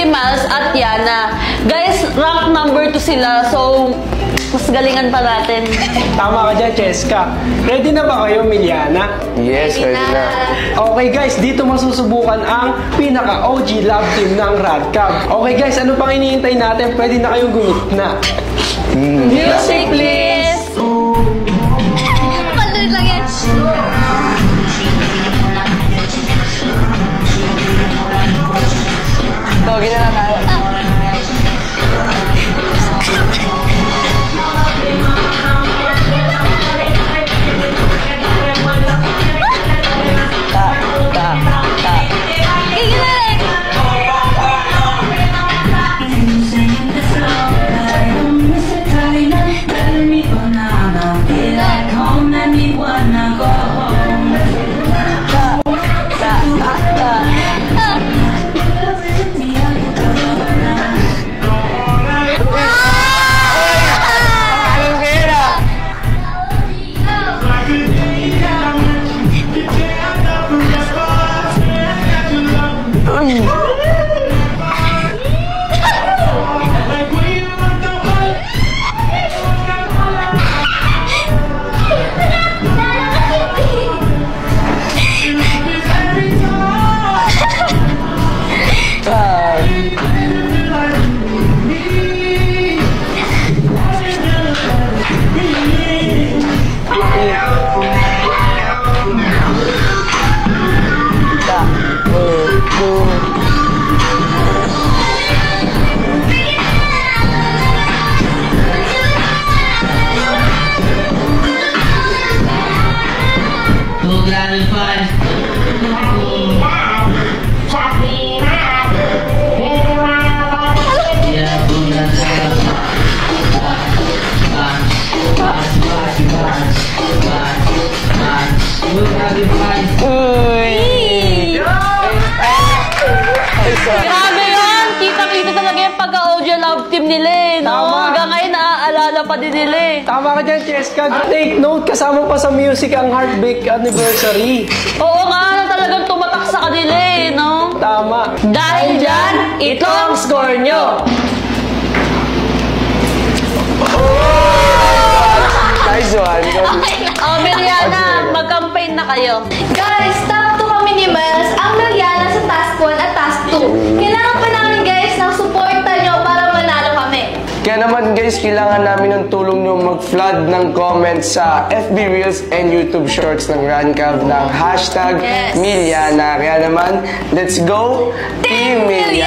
Miles at Yana. Guys, rank number 2 sila. So, mas galingan pa natin. Tama ka dyan, Cheska. Ready na ba kayo, Miliana? Yes, ready na. Okay guys, dito masusubukan ang pinaka-OG love team ng Radcab. Okay guys, ano pang iniintay natin? Pwede na kayong gumit na. Music, please! Pandali lang yan. Tawagin na lang tayo. Grabe yan! Kita-kita talaga yung pagka-OG love team nila eh, no? Hanggang ngayon naaalala pa din nila eh. Tama ka dyan, Cheska. Take note, kasama pa sa music ang Heartbreak Anniversary. Oo nga, talagang tumatak sa kanila eh, no? Tama. Dahil dyan, ito ang score nyo. Nice one. Miliana, mag-campaign na kayo. Guys, top 2 kami ni Miles, ang Miliana sa task 1 at task 2. Kailangan pa namin guys ng suporta nyo para manalo kami. Kaya naman guys, kailangan namin ng tulong nyo mag-flood ng comments sa FB Reels and YouTube Shorts ng Radcab ng hashtag Miliana. Kaya naman, let's go Team Miliana!